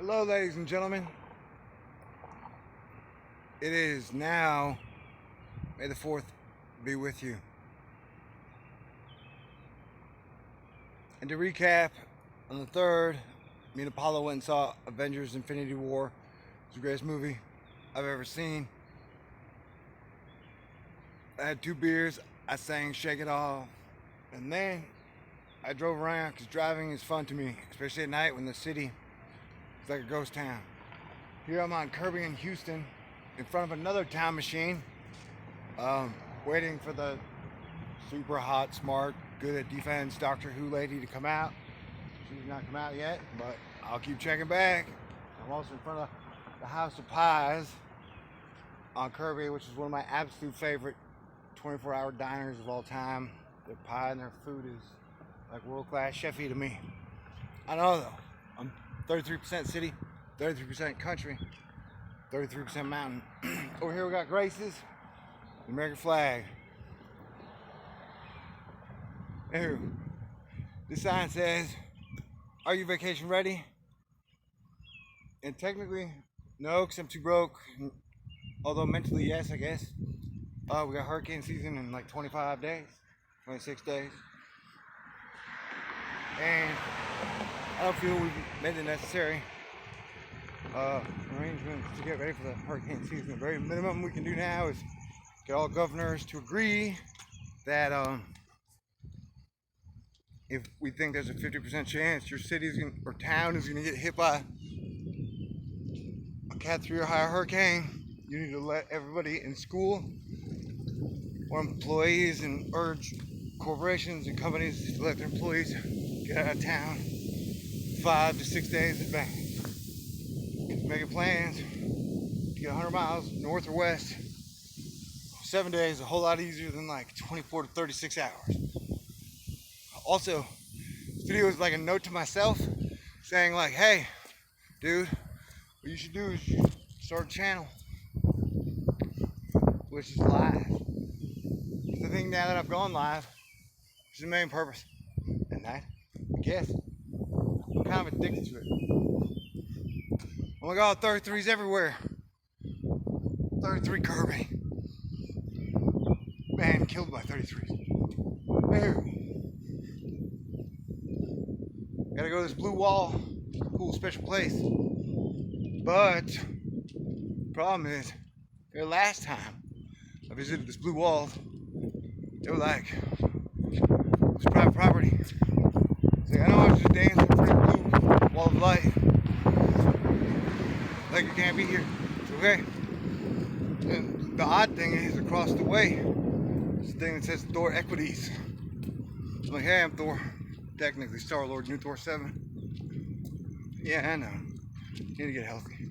Hello, ladies and gentlemen. It is now May the 4th be with you. And to recap, on the 3rd, me and Apollo went and saw Avengers Infinity War. It's the greatest movie I've ever seen. I had 2 beers, I sang Shake It Off, and then I drove around because driving is fun to me, especially at night when the city is like a ghost town. Here I'm on Kirby in Houston, in front of another time machine, waiting for the super hot, smart, good at defense Doctor Who lady to come out. She's not come out yet, but I'll keep checking back. I'm also in front of the House of Pies on Kirby, which is one of my absolute favorite 24-hour diners of all time. Their pie and their food is like world-class chefy to me. I know though, I'm 33% city, 33% country, 33% mountain. Over here we got Grace's, the American flag. Anywho, this sign says, "Are you vacation ready?" And technically, no, because I'm too broke. Although mentally, yes, I guess. We got hurricane season in like 25 days, 26 days. And I don't feel we've made the necessary arrangements to get ready for the hurricane season. The very minimum we can do now is get all governors to agree that if we think there's a 50% chance your city or town is going to get hit by a Cat 3 or higher hurricane, you need to let everybody in school or employees and urge corporations and companies to let their employees get out of town 5 to 6 days in advance. Making plans to get 100 miles north or west 7 days is a whole lot easier than like 24 to 36 hours. Also, this video is like a note to myself saying like, hey, dude, what you should do is you should start a channel which is live. The thing now that I've gone live is the main purpose. And that, I guess, I'm kind of addicted to it. Oh my god, 33's everywhere. 33 Kirby. Man killed by 33s. Anywho, gotta go to this blue wall. Cool, special place. But, problem is, the last time I visited this blue wall, they were like, it's private property. It's like, I know I was just dancing for the blue wall of light. Like, you can't be here. It's okay. And the odd thing is, across the way, there's a thing that says Thor Equities. I'm like, hey, I'm Thor. Technically, Star-Lord, new Thor 7. Yeah, I know. Need to get healthy.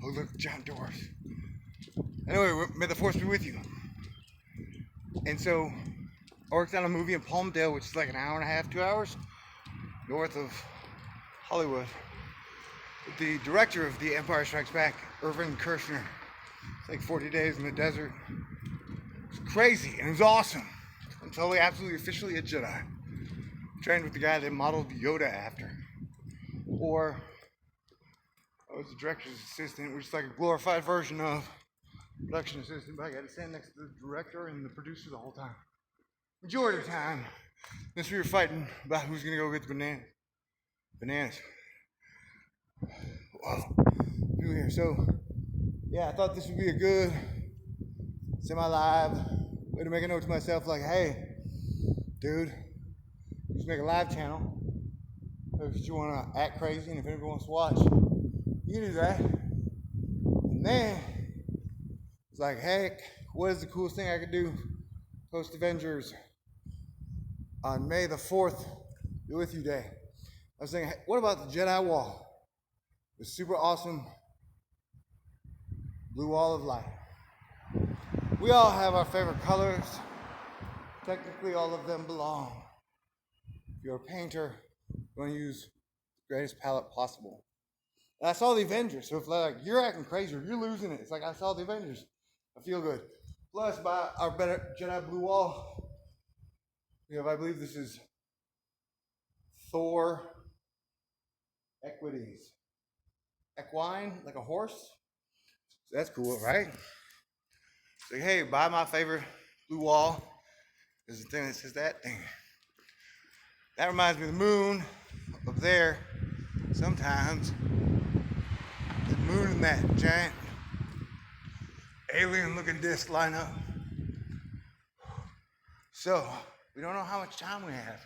Oh, look, giant dwarfs. Anyway, may the force be with you. And so, I worked on a movie in Palmdale, which is like an hour and a half, 2 hours, north of Hollywood. With the director of The Empire Strikes Back, Irvin Kershner. It's like 40 days in the desert. It was crazy, and it was awesome. I'm totally, absolutely, officially a Jedi. Trained with the guy that modeled Yoda after. Or, I was the director's assistant, which is like a glorified version of production assistant, but I got to stand next to the director and the producer the whole time. Majority of the time, unless we were fighting about who's going to go get the bananas. Wow. New here. So, yeah, I thought this would be a good semi-live way to make a note to myself like, hey, dude, just make a live channel. If you want to act crazy and if anybody wants to watch, you can do that. And then, it's like, heck, what is the coolest thing I could do post Avengers on May the 4th, be with you day? I was thinking, hey, what about the Jedi Wall? The super awesome blue wall of light. We all have our favorite colors. Technically, all of them belong. If you're a painter, you want to use the greatest palette possible. And I saw the Avengers, so if like you're acting crazy or you're losing it, it's like I saw the Avengers. I feel good. Plus, by our better Jedi blue wall, we have, I believe this is Thor Equities. equine, like a horse. So that's cool, right? So hey, buy my favorite blue wall. There's a thing that says that thing. That reminds me of the moon up there. Sometimes the moon and that giant alien-looking disc line up. So we don't know how much time we have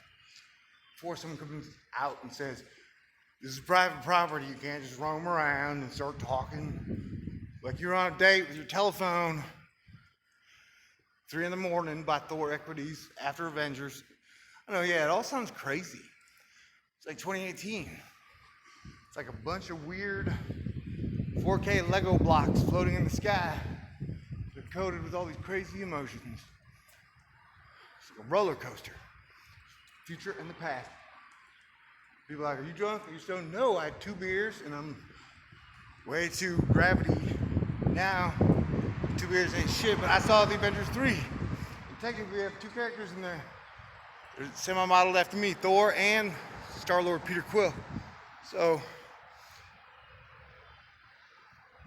before someone comes out and says, "This is private property. You can't just roam around and start talking like you're on a date with your telephone." 3 in the morning by Thor Equities after Avengers. I know, yeah, it all sounds crazy. It's like 2018. It's like a bunch of weird 4K Lego blocks floating in the sky. They're coated with all these crazy emotions. It's like a roller coaster. Future and the past. People are like, "Are you drunk? Are you stoned?" No, I had 2 beers and I'm way too gravity now. 2 beers ain't shit, but I saw the Avengers 3. And technically, we have 2 characters in there. They're semi-modeled after me, Thor and Star-Lord Peter Quill. So,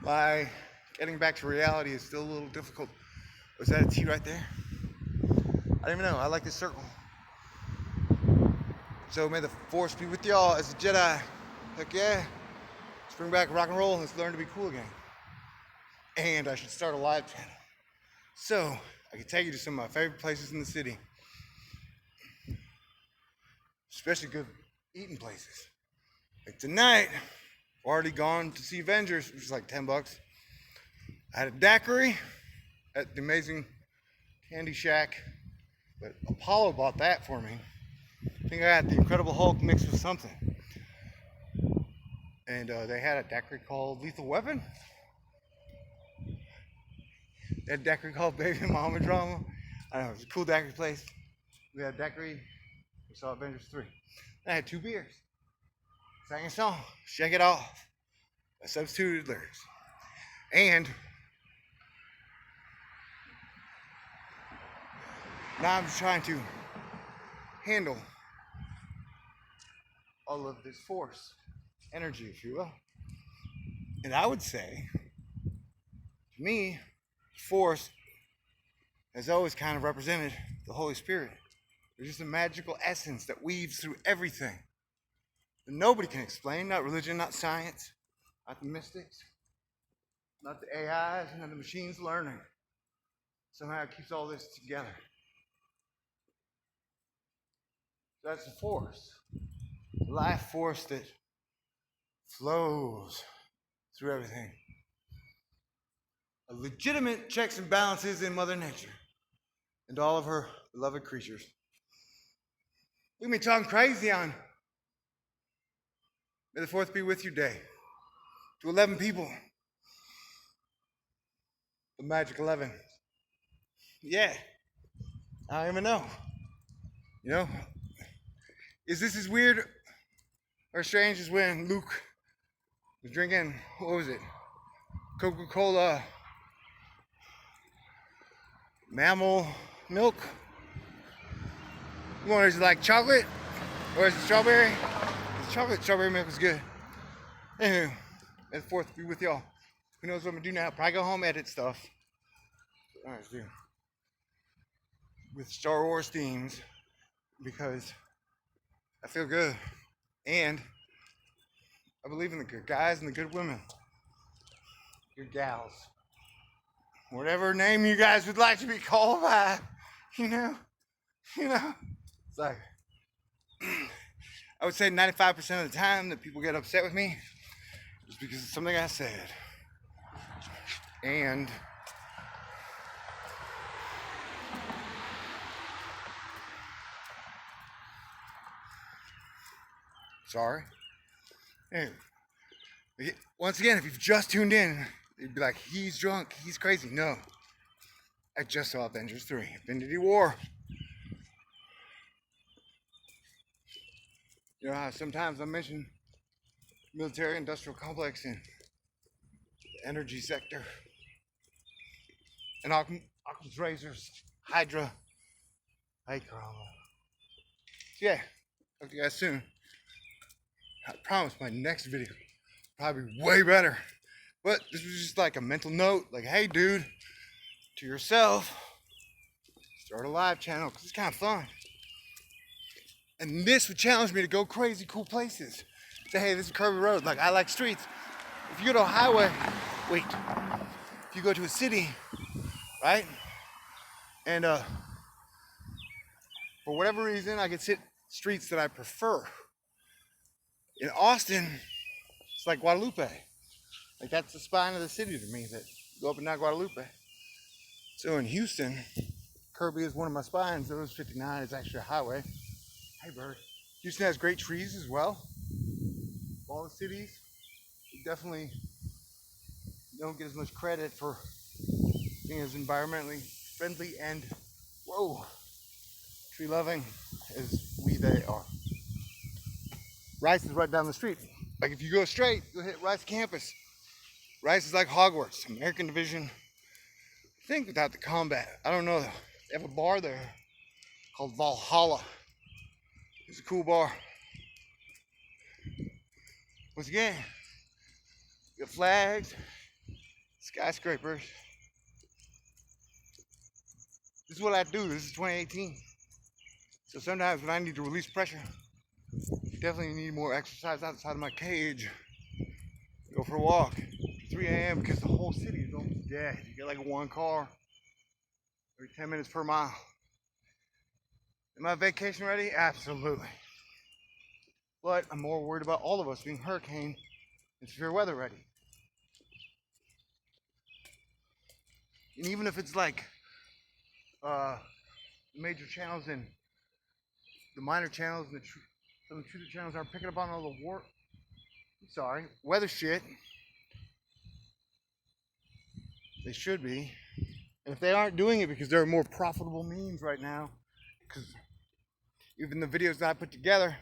my getting back to reality is still a little difficult. Was that a T right there? I don't even know. I like this circle. So may the force be with y'all as a Jedi. Heck yeah. Let's bring back rock and roll. Let's learn to be cool again. And I should start a live channel, so I can take you to some of my favorite places in the city, especially good eating places. Like tonight, I've already gone to see Avengers, which is like $10. I had a daiquiri at the amazing Candy Shack, but Apollo bought that for me. I think I got the Incredible Hulk mixed with something. And they had a daiquiri called Lethal Weapon. They had a daiquiri called Baby Mama Drama. I don't know, it was a cool daiquiri place. We had a daiquiri. We saw Avengers 3. And I had 2 beers. Sang a song, Shake It Off. I substituted lyrics. And now I'm just trying to handle all of this force, energy, if you will. And I would say, to me, force has always kind of represented the Holy Spirit. There's just a magical essence that weaves through everything that nobody can explain, not religion, not science, not the mystics, not the AIs, not the machines learning. Somehow it keeps all this together. So that's the force, the life force that flows through everything. A legitimate checks and balances in Mother Nature and all of her beloved creatures. Look at me talking crazy on May the 4th be with you day. To 11 people. The magic 11. Yeah. I don't even know. You know? Is this as weird or strange as when Luke was drinking, what was it? Coca-Cola mammal milk? What is it, like chocolate? Or is it strawberry? It's chocolate. Strawberry milk is good. Anywho, May the 4th be with y'all. Who knows what I'm gonna do now? Probably go home, edit stuff. Alright, do. With Star Wars themes, because I feel good. And I believe in the good guys and the good women. Good gals. Whatever name you guys would like to be called by, you know? It's like, I would say 95% of the time that people get upset with me is because of something I said. And sorry. Anyway, once again, if you've just tuned in, you'd be like, he's drunk, he's crazy. No. I just saw Avengers 3, Infinity War. You know how sometimes I mention military-industrial complex in the energy sector, and Occam's razors, Hydra, yeah, talk to you guys soon. I promise my next video probably way better. But this was just like a mental note, like, hey, dude, to yourself, start a live channel because it's kind of fun. And this would challenge me to go crazy, cool places. Say, hey, this is Kirby Road. Like, I like streets. If you go to a highway, wait. If you go to a city, right? And for whatever reason, I could hit streets that I prefer. In Austin, it's like Guadalupe. Like, that's the spine of the city to me, that go up and down Guadalupe. So in Houston, Kirby is one of my spines. Those 59 is actually a highway. Hey, bird. Houston has great trees as well. All the cities, you definitely don't get as much credit for being as environmentally friendly and, whoa, tree loving as they are. Rice is right down the street. Like, if you go straight, you'll hit Rice campus. Rice is like Hogwarts, American division. I think without the combat. I don't know. They have a bar there called Valhalla. It's a cool bar. Once again, you got flags, skyscrapers. This is what I do. This is 2018. So sometimes when I need to release pressure, definitely need more exercise outside of my cage. Go for a walk. 3 a.m. because the whole city is almost dead. You get like one car every 10 minutes per mile. Am I vacation ready? Absolutely. But I'm more worried about all of us being hurricane and severe weather ready. And even if it's like the major channels and the minor channels and some of the truth channels aren't picking up on all the weather shit. They should be. And if they aren't doing it because there are more profitable means right now, because even the videos that I put together,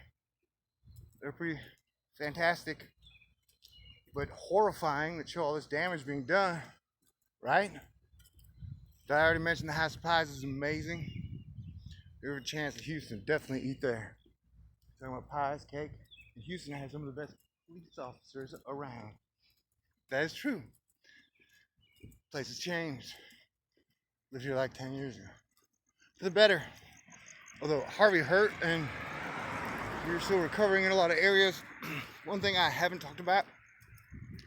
they're pretty fantastic, but horrifying, that show all this damage being done, right? Did I already mention the House of Pies is amazing? If you have a chance at Houston, definitely eat there. Talking about pies, cake. And Houston has some of the best police officers around. That is true. Place has changed. Lived here like 10 years ago. For the better. Although Harvey hurt and we're still recovering in a lot of areas. One thing I haven't talked about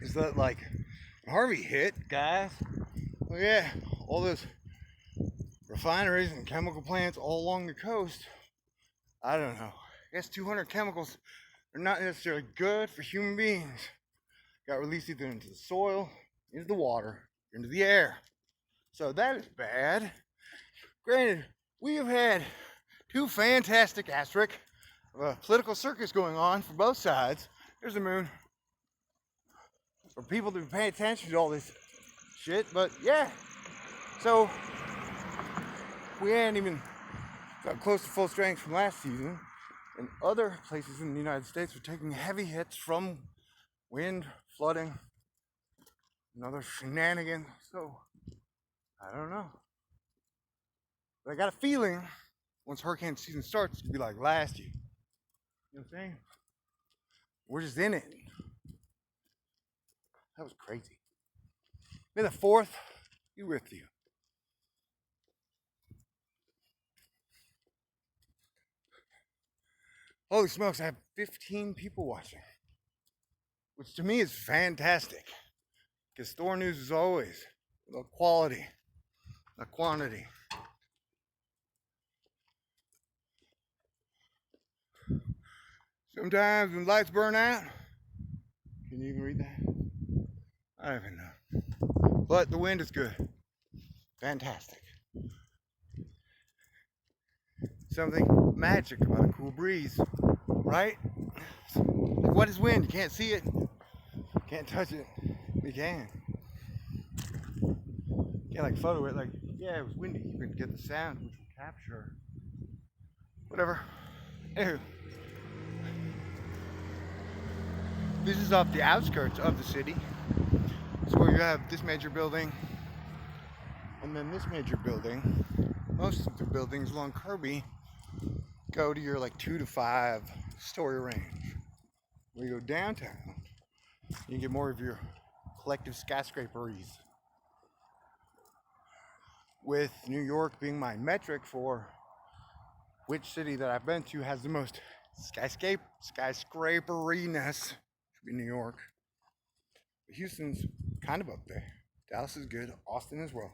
is that, like, when Harvey hit, guys, well, yeah, all those refineries and chemical plants all along the coast, I don't know, I guess 200 chemicals are not necessarily good for human beings. Got released either into the soil, into the water, into the air. So that is bad. Granted, we have had two fantastic asterisk of a political circus going on for both sides. There's the moon. For people to pay attention to all this shit, but yeah. So we hadn't even got close to full strength from last season, and other places in the United States were taking heavy hits from wind, flooding, and other shenanigans. So I don't know. But I got a feeling once hurricane season starts, it's gonna be like last year. You know what I'm saying? We're just in it. That was crazy. May the 4th be with you. Holy smokes, I have 15 people watching, which to me is fantastic. Because Store News is always about quality, not quantity. Sometimes when lights burn out, can you even read that? I don't even know. But the wind is good. Fantastic. Something magic about a cool breeze, right? Like, what is wind? You can't see it. Can't touch it. You can. You can't like photo it like, yeah, it was windy. You can get the sound, which will capture. Whatever. Anywho. This is off the outskirts of the city. It's where you have this major building and then this major building. Most of the buildings along Kirby go to your like 2 to 5 story range. When you go downtown, You can get more of your collective skyscraperies. With New York being my metric for which city that I've been to has the most skyscraperiness, should be New York. But Houston's kind of up there. Dallas is good. Austin as well.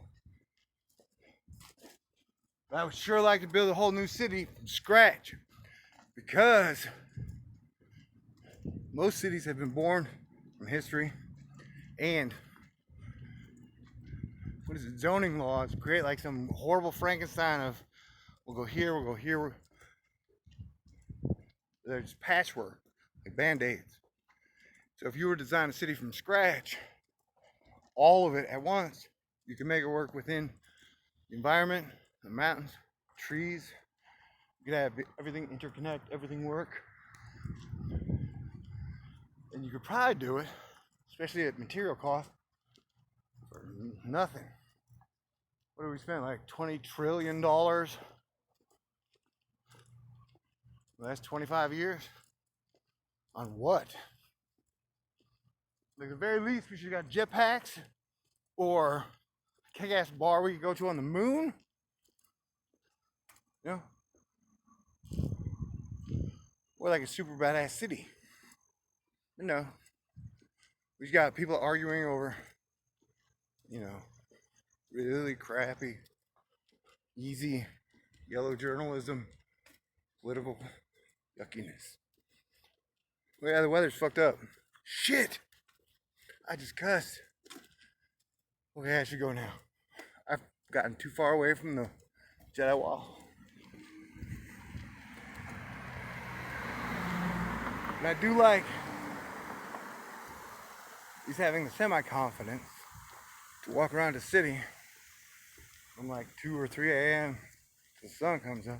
But I would sure like to build a whole new city from scratch, because most cities have been born from history and zoning laws create like some horrible Frankenstein of we'll go here, we'll go here. They're just patchwork, like band-aids. So if you were to design a city from scratch, all of it at once, you can make it work within the environment, the mountains, trees. You could have everything interconnect, everything work. And you could probably do it, especially at material cost, for nothing. What do we spend, like $20 trillion the last 25 years? On what? Like, at the very least, we should have got jetpacks or a kick-ass bar we could go to on the moon. You know? Or like a super badass city. You know, we just got people arguing over, you know, really crappy, easy, yellow journalism, political yuckiness. Well, yeah, the weather's fucked up. Shit! I just cussed. Okay, I should go now. I've gotten too far away from the Jedi wall. And I do like he's having the semi-confidence to walk around the city from like 2 or 3 a.m. till the sun comes up,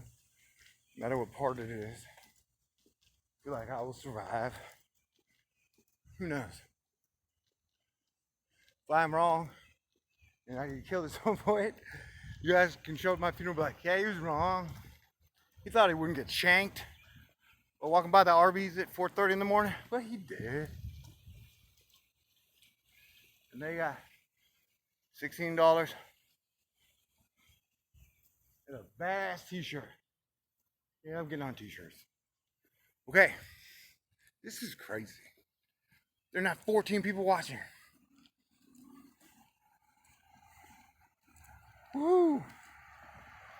no matter what part it is. I feel like I will survive. Who knows? If I'm wrong and I get killed at some point, you guys can show up at my funeral and be like, yeah, he was wrong. He thought he wouldn't get shanked while walking by the Arby's at 4:30 in the morning. Well, he did. And they got $16 and a badass t-shirt. Yeah, I'm getting on t-shirts. Okay, this is crazy. There are not 14 people watching. Woo!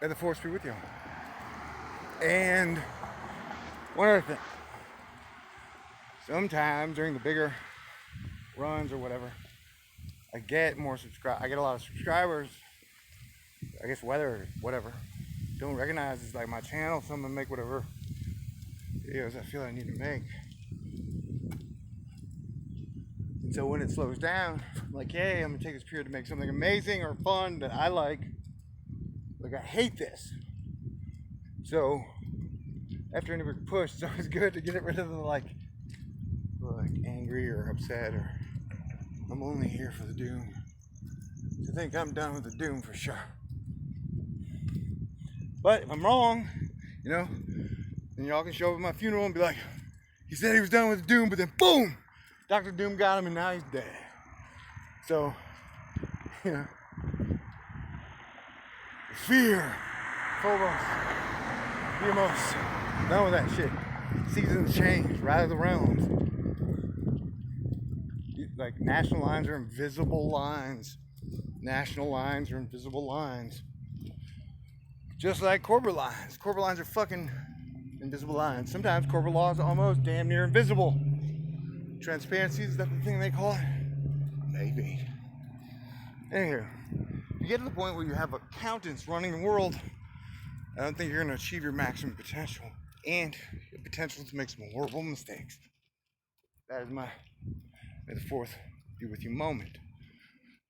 May the force be with you. And one other thing. Sometimes during the bigger runs or whatever, I get more I get a lot of subscribers. I guess whatever. Don't recognize it's like my channel, so I'm gonna make whatever videos I feel I need to make. And so when it slows down, I'm like, hey, I'm gonna take this period to make something amazing or fun that I like. Like, I hate this. So after any big push, it's always good to get rid of the like angry or upset or I'm only here for the doom. I think I'm done with the doom for sure. But if I'm wrong, you know, then y'all can show up at my funeral and be like, he said he was done with the doom, but then boom, Dr. Doom got him and now he's dead. So, you know, fear, phobos, Demos, done with that shit. Seasons change, Rise of the Realms. Like, national lines are invisible lines. National lines are invisible lines. Just like corporate lines. Corporate lines are fucking invisible lines. Sometimes corporate laws are almost damn near invisible. Transparency, is that the thing they call it? Maybe. Anywho, you get to the point where you have accountants running the world, I don't think you're going to achieve your maximum potential. And your potential to make some horrible mistakes. That is my May the 4th be with you moment.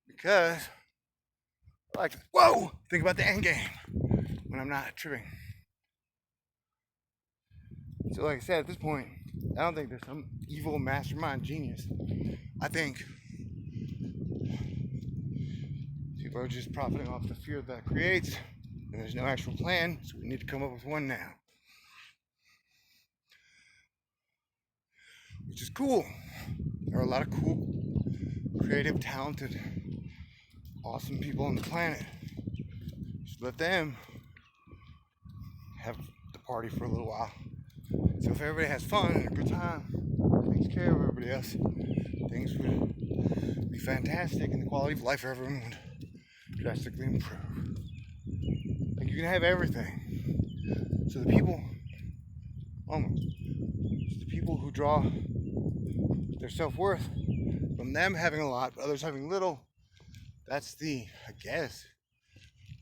Because I like to, think about the end game when I'm not tripping. So like I said, at this point, I don't think there's some evil mastermind genius. I think people are just profiting off the fear that creates, and there's no actual plan, so we need to come up with one now. Which is cool. there are a lot of cool, creative, talented, awesome people on the planet. Just let them have the party for a little while. So if everybody has fun and a good time, takes care of everybody else, things would be fantastic and the quality of life for everyone would drastically improve. Like you can have everything. So the people, the people who draw their self-worth from them having a lot, but others having little, that's the, I guess,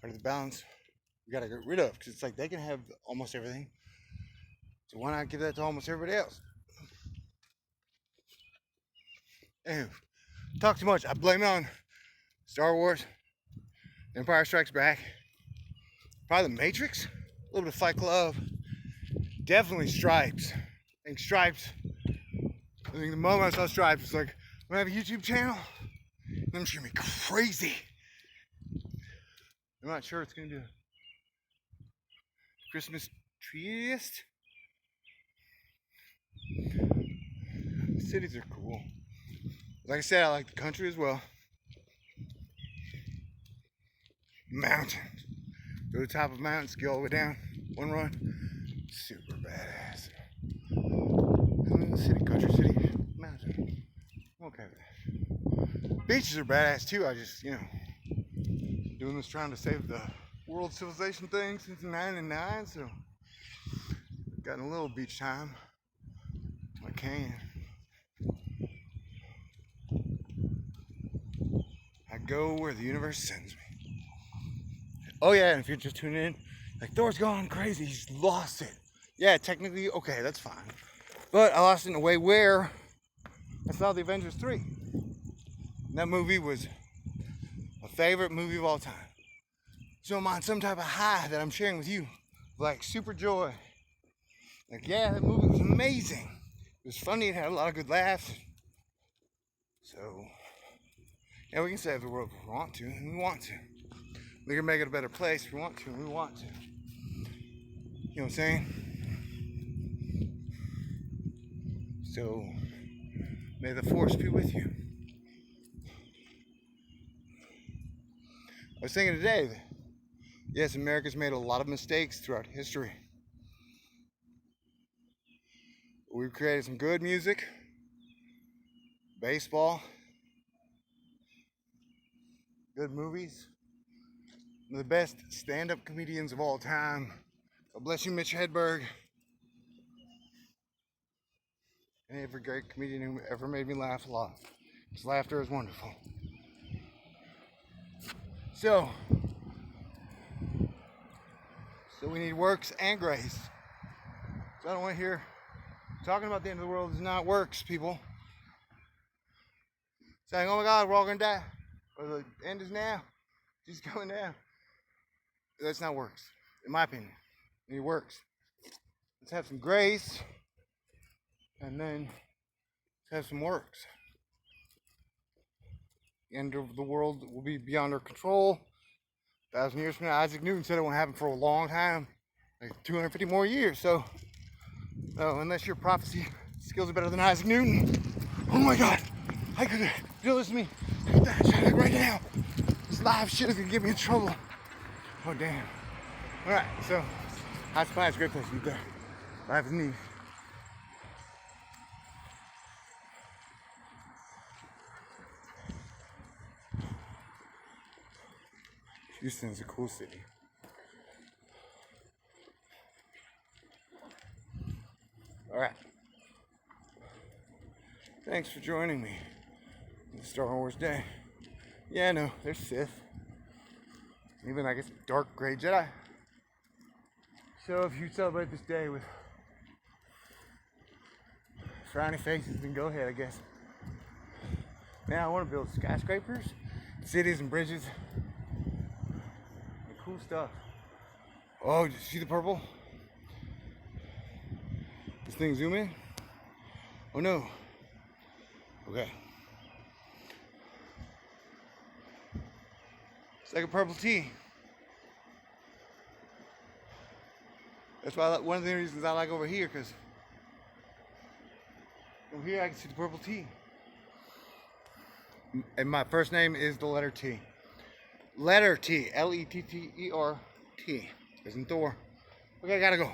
part of the balance we gotta get rid of, because it's like they can have almost everything, so why not give that to almost everybody else? Anywho, talk too much. I blame it on Star Wars, Empire Strikes Back, probably The Matrix, a little bit of Fight Club, definitely Stripes. I think Stripes, I think the moment I saw Stripes, it's like, I'm gonna have a YouTube channel, and I'm just gonna be crazy. I'm not sure it's gonna be a Christmas treeist. Cities are cool. Like I said, I like the country as well. Mountains. Go to the top of mountains, get all the way down, one run. Super badass. And then the city, country, city, mountain. I'm okay with that. Beaches are badass too. I just, doing this trying to save the world civilization thing since '99, so gotten a little beach time. I can. I go where the universe sends me. Oh yeah, and if you're just tuning in, like Thor's gone crazy, he's lost it. Yeah, technically, okay, that's fine. But I lost it in a way where I saw the Avengers 3. And that movie was my favorite movie of all time. So I'm on some type of high that I'm sharing with you. Like super joy. Like, yeah, that movie was amazing. It was funny, it had a lot of good laughs. So, yeah, we can save the world if we want to, and we want to. We can make it a better place if we want to, and we want to. You know what I'm saying? So, may the force be with you. I was thinking today that, yes, America's made a lot of mistakes throughout history. We've created some good music, baseball, good movies, one of the best stand-up comedians of all time. God bless you, Mitch Hedberg. And every great comedian who ever made me laugh a lot. His laughter is wonderful. So we need works and grace. So I don't want to hear talking about the end of the world is not works, people. Saying, oh my God, we're all gonna die. Or the end is now. She's coming down. That's not works, in my opinion. It works. Let's have some grace, and then let's have some works. The end of the world will be beyond our control. 1,000 years from now, Isaac Newton said it won't happen for a long time, like 250 more years. So unless your prophecy skills are better than Isaac Newton, oh my God, I could do this to me right now. This live shit is gonna get me in trouble. Oh damn. All right, so Hot Spot is a great place to be there. Life is neat. Houston's a cool city. All right. Thanks for joining me on the Star Wars Day. Yeah, I know, there's Sith. Even, I guess, dark gray Jedi. So if you celebrate this day with frowny faces, then go ahead, I guess. Man, I want to build skyscrapers, cities and bridges. And cool stuff. Oh, did you see the purple? This thing zoom in? Oh no. Okay. It's like a purple tea. That's why one of the reasons I like over here, because Over here I can see the purple T. And my first name is the letter T. Letter T. L-E-T-T-E-R-T. Isn't Thor. Okay, I gotta go.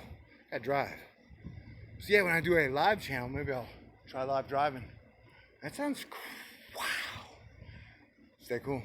Gotta drive. So yeah, when I do a live channel, maybe I'll try live driving. That sounds wow. Stay cool.